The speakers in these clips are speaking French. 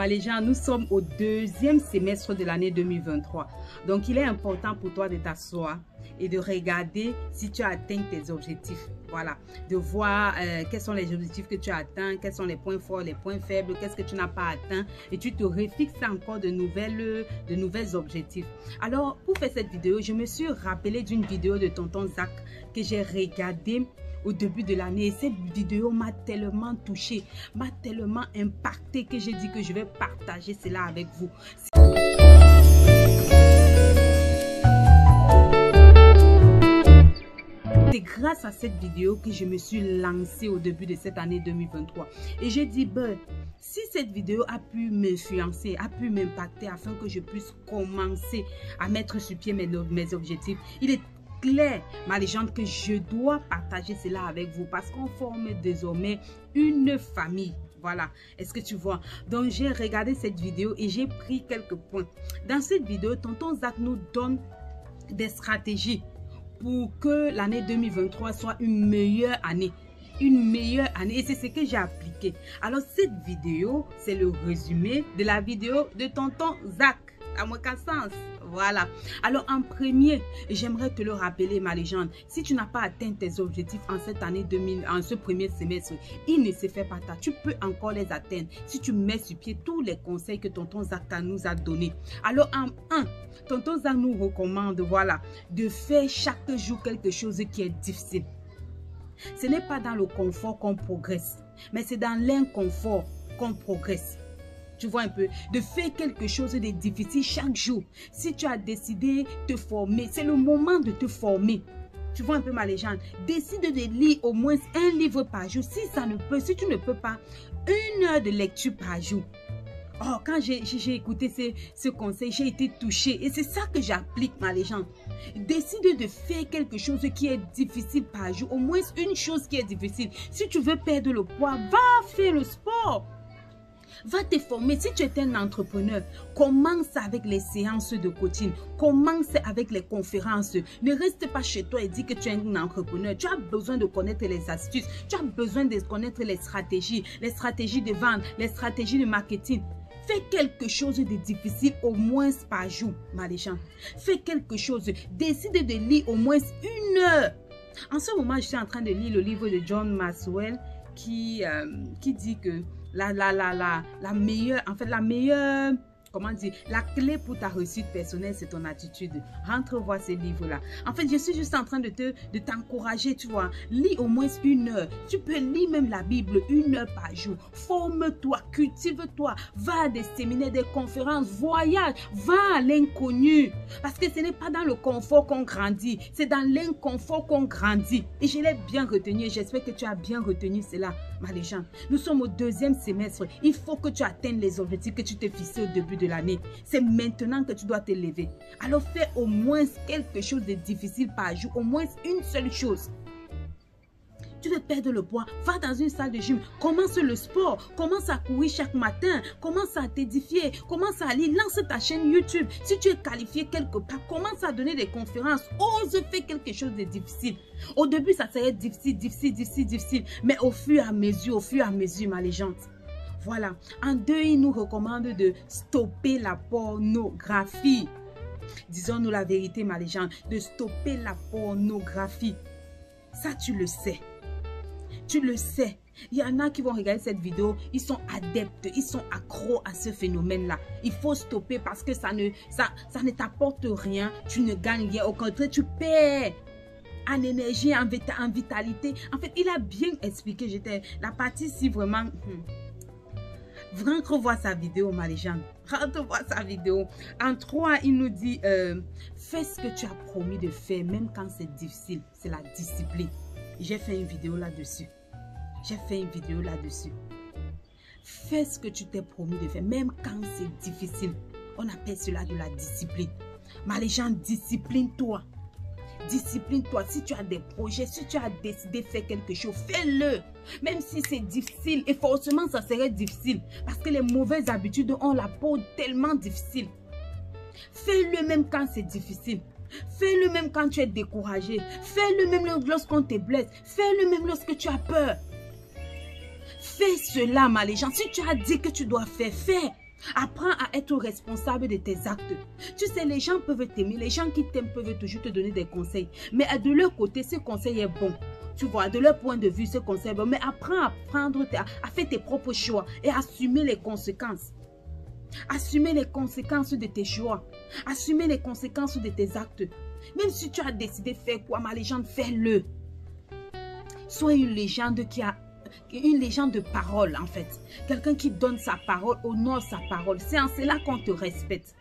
Les gens, nous sommes au deuxième semestre de l'année 2023. Donc, il est important pour toi de t'asseoir et de regarder si tu as atteint tes objectifs. Voilà, de voir quels sont les objectifs que tu as atteints, quels sont les points forts, les points faibles, qu'est-ce que tu n'as pas atteint. Et tu te refixes encore de nouvelles objectifs. Alors, pour faire cette vidéo, je me suis rappelé d'une vidéo de tonton Zach que j'ai regardée au début de l'année. Et cette vidéo m'a tellement touchée, m'a tellement impactée que j'ai dit que je vais partager cela avec vous. C'est grâce à cette vidéo que je me suis lancée au début de cette année 2023. Et j'ai dit, si cette vidéo a pu m'influencer, a pu m'impacter afin que je puisse commencer à mettre sur pied mes objectifs, il est clair, ma légende, que je dois partager cela avec vous parce qu'on forme désormais une famille. Voilà, est-ce que tu vois? Donc, j'ai regardé cette vidéo et j'ai pris quelques points. Dans cette vidéo, tonton Zach nous donne des stratégies pour que l'année 2023 soit une meilleure année. Une meilleure année. Et c'est ce que j'ai appliqué. Alors, cette vidéo, c'est le résumé de la vidéo de tonton Zach. À mon sens. Voilà. Alors, en premier, j'aimerais te le rappeler, ma légende. Si tu n'as pas atteint tes objectifs en cette année 2000, en ce premier semestre, il ne se fait pas tard. Tu peux encore les atteindre si tu mets sur pied tous les conseils que tonton Zach nous a donnés. Alors, en 1, tonton Zach nous recommande, voilà, de faire chaque jour quelque chose qui est difficile. Ce n'est pas dans le confort qu'on progresse, mais c'est dans l'inconfort qu'on progresse. Tu vois un peu, de faire quelque chose de difficile chaque jour. Si tu as décidé de te former, c'est le moment de te former. Tu vois un peu, ma légende. Décide de lire au moins un livre par jour. Si tu ne peux pas, 1 heure de lecture par jour. Oh, quand j'ai écouté ce conseil, j'ai été touchée. Et c'est ça que j'applique, ma légende. Décide de faire quelque chose qui est difficile par jour. Au moins une chose qui est difficile. Si tu veux perdre le poids, va faire le sport. Va te former. Si tu es un entrepreneur, commence avec les séances de coaching. Commence avec les conférences. Ne reste pas chez toi et dis que tu es un entrepreneur. Tu as besoin de connaître les astuces. Tu as besoin de connaître les stratégies de vente, les stratégies de marketing. Fais quelque chose de difficile au moins par jour, ma légende. Fais quelque chose. Décide de lire au moins 1 heure. En ce moment, je suis en train de lire le livre de John Maxwell qui dit que la meilleure, comment dire, la clé pour ta réussite personnelle, c'est ton attitude. Rentre voir ce livre-là. En fait, je suis juste en train de t'encourager, tu vois. Lis au moins 1 heure. Tu peux lire même la Bible 1 heure par jour. Forme-toi, cultive-toi. Va à des séminaires, des conférences, voyage. Va à l'inconnu. Parce que ce n'est pas dans le confort qu'on grandit. C'est dans l'inconfort qu'on grandit. Et je l'ai bien retenu. J'espère que tu as bien retenu cela, ma légende. Nous sommes au 2e semestre. Il faut que tu atteignes les objectifs que tu t'es fixés au début de l'année. C'est maintenant que tu dois te lever. Alors fais au moins quelque chose de difficile par jour, au moins une seule chose. Tu veux perdre le poids, va dans une salle de gym, commence le sport, commence à courir chaque matin, commence à t'édifier, commence à lire, lance ta chaîne YouTube. Si tu es qualifié quelque part, commence à donner des conférences, ose faire quelque chose de difficile. Au début, ça serait difficile, mais au fur et à mesure, ma légende. Voilà. En 2, il nous recommande de stopper la pornographie. Disons-nous la vérité, ma légende. De stopper la pornographie. Ça, tu le sais. Tu le sais. Il y en a qui vont regarder cette vidéo. Ils sont adeptes. Ils sont accros à ce phénomène-là. Il faut stopper parce que ça ne t'apporte rien. Tu ne gagnes rien. Au contraire, tu perds en énergie, en vitalité. En fait, il a bien expliqué. La partie si vraiment... Rentre voir sa vidéo, ma légende. Rentre voir sa vidéo. En 3, il nous dit, fais ce que tu as promis de faire, même quand c'est difficile. C'est la discipline. J'ai fait une vidéo là-dessus. Fais ce que tu t'es promis de faire, même quand c'est difficile. On appelle cela de la discipline. Ma légende, discipline-toi. Discipline-toi. Si tu as des projets, si tu as décidé de faire quelque chose, fais-le. Même si c'est difficile. Et forcément, ça serait difficile. Parce que les mauvaises habitudes ont la peau tellement difficile. Fais-le même quand c'est difficile. Fais-le même quand tu es découragé. Fais-le même lorsqu'on te blesse. Fais-le même lorsque tu as peur. Fais cela, ma légende. Si tu as dit que tu dois faire, fais. Apprends à être responsable de tes actes. Tu sais, les gens peuvent t'aimer, les gens qui t'aiment peuvent toujours te donner des conseils. Mais de leur côté, ce conseil est bon. Tu vois, de leur point de vue, ce conseil est bon. Mais apprends à faire tes propres choix et assumer les conséquences. Assumer les conséquences de tes choix. Assumer les conséquences de tes actes. Même si tu as décidé de faire quoi, ma légende, fais-le. Sois une légende une légende de parole, en fait. Quelqu'un qui donne sa parole, honore sa parole. C'est en cela qu'on te respecte.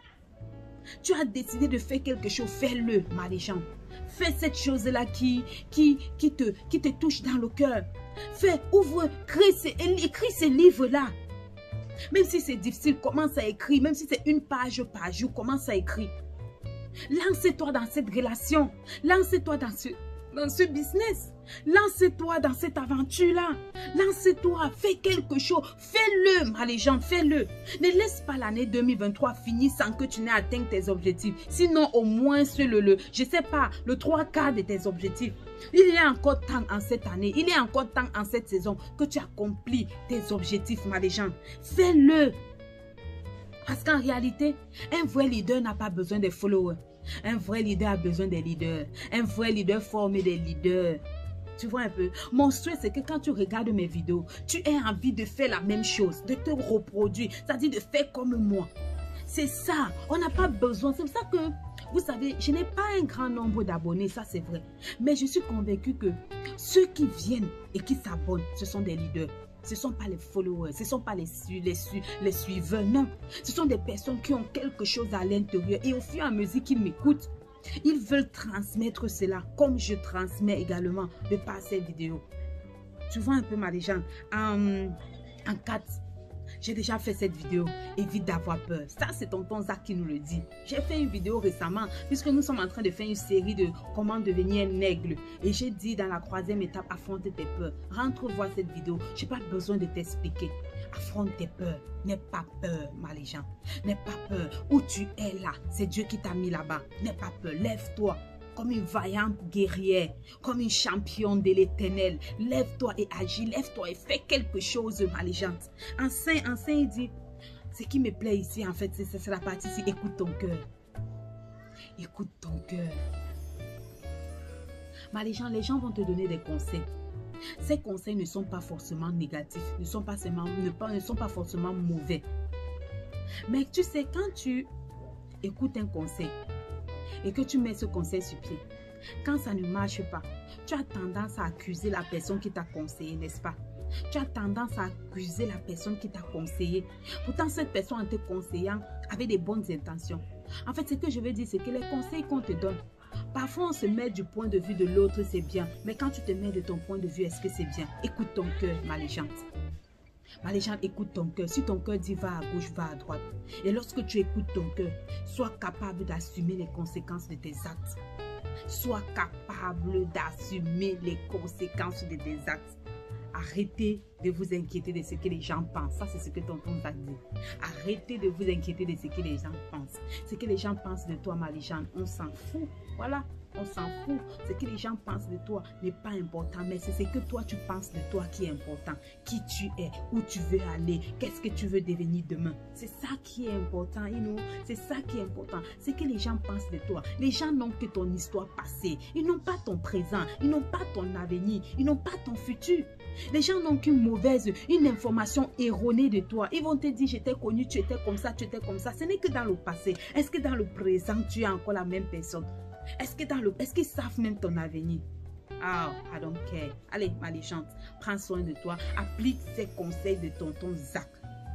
Tu as décidé de faire quelque chose, fais-le, ma légende. Fais cette chose-là qui te touche dans le cœur. Fais, ouvre, écris ces livres-là. Même si c'est difficile, commence à écrire. Même si c'est une page par jour, commence à écrire. Lance-toi dans cette relation. Lance-toi dans ce business. Lance-toi dans cette aventure-là. Lance-toi, fais quelque chose. Fais-le, ma légende, fais-le. Ne laisse pas l'année 2023 finir sans que tu n'aies atteint tes objectifs. Sinon, au moins, je sais pas, le 3/4 de tes objectifs. Il y a encore temps en cette année, il y a encore temps en cette saison que tu accomplis tes objectifs, ma légende. Fais-le. Parce qu'en réalité, un vrai leader n'a pas besoin de followers. Un vrai leader a besoin des leaders. Un vrai leader forme des leaders. Tu vois un peu? Mon souhait, c'est que quand tu regardes mes vidéos, tu aies envie de faire la même chose, de te reproduire, c'est-à-dire de faire comme moi. C'est ça. On n'a pas besoin. C'est pour ça que, vous savez, je n'ai pas un grand nombre d'abonnés, ça c'est vrai. Mais je suis convaincue que ceux qui viennent et qui s'abonnent, ce sont des leaders. Ce ne sont pas les followers, ce ne sont pas les suiveurs, non. Ce sont des personnes qui ont quelque chose à l'intérieur et au fur et à mesure qu'ils m'écoutent, ils veulent transmettre cela comme je transmets également de par ces vidéos. Tu vois un peu ma légende. En 4, j'ai déjà fait cette vidéo. Évite d'avoir peur. Ça, c'est tonton Zach qui nous le dit. J'ai fait une vidéo récemment puisque nous sommes en train de faire une série de comment devenir un aigle. Et j'ai dit dans la 3e étape, affronte tes peurs. Rentre voir cette vidéo. Je n'ai pas besoin de t'expliquer. Affronte tes peurs. N'aie pas peur, ma légende. N'aie pas peur. Où tu es là, c'est Dieu qui t'a mis là-bas. N'aie pas peur. Lève-toi comme une vaillante guerrière, comme une championne de l'éternel. Lève-toi et agis. Lève-toi et fais quelque chose, ma légende. En saint, il dit, ce qui me plaît ici, en fait, c'est la partie ici. Écoute ton cœur. Écoute ton cœur. Ma légende, les gens vont te donner des conseils. Ces conseils ne sont pas forcément négatifs, ne sont pas forcément mauvais. Mais tu sais, quand tu écoutes un conseil et que tu mets ce conseil sur pied, quand ça ne marche pas, tu as tendance à accuser la personne qui t'a conseillé, n'est-ce pas? Tu as tendance à accuser la personne qui t'a conseillé. Pourtant, cette personne en te conseillant avait des bonnes intentions. En fait, ce que je veux dire, c'est que les conseils qu'on te donne, parfois, on se met du point de vue de l'autre, c'est bien. Mais quand tu te mets de ton point de vue, est-ce que c'est bien? Écoute ton cœur, ma légende. Ma légende, écoute ton cœur. Si ton cœur dit va à gauche, va à droite. Et lorsque tu écoutes ton cœur, sois capable d'assumer les conséquences de tes actes. Sois capable d'assumer les conséquences de tes actes. Arrêtez de vous inquiéter de ce que les gens pensent. Ça, c'est ce que tonton Zach dit. Arrêtez de vous inquiéter de ce que les gens pensent. Ce que les gens pensent de toi, ma légende, on s'en fout. Voilà, on s'en fout. Ce que les gens pensent de toi n'est pas important, mais c'est ce que toi, tu penses de toi qui est important. Qui tu es, où tu veux aller, qu'est-ce que tu veux devenir demain. C'est ça qui est important, c'est ça qui est important. Ce que les gens pensent de toi. Les gens n'ont que ton histoire passée. Ils n'ont pas ton présent. Ils n'ont pas ton avenir. Ils n'ont pas ton futur. Les gens n'ont une information erronée de toi. Ils vont te dire, je t'ai connu, tu étais comme ça, tu étais comme ça. Ce n'est que dans le passé. Est-ce que dans le présent, tu es encore la même personne? Est-ce qu'ils savent même ton avenir? Ah, I don't care. Allez, ma légende, prends soin de toi. Applique ces conseils de tonton Zach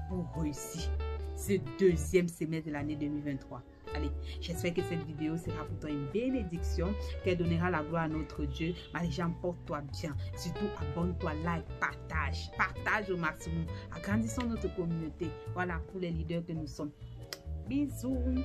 pour réussir ce 2e semestre de l'année 2023. Allez, j'espère que cette vidéo sera pour toi une bénédiction, qu'elle donnera la gloire à notre Dieu. Ma légende, porte-toi bien. Surtout, abonne-toi, like, partage. Partage au maximum. Agrandissons notre communauté. Voilà, pour les leaders que nous sommes. Bisous.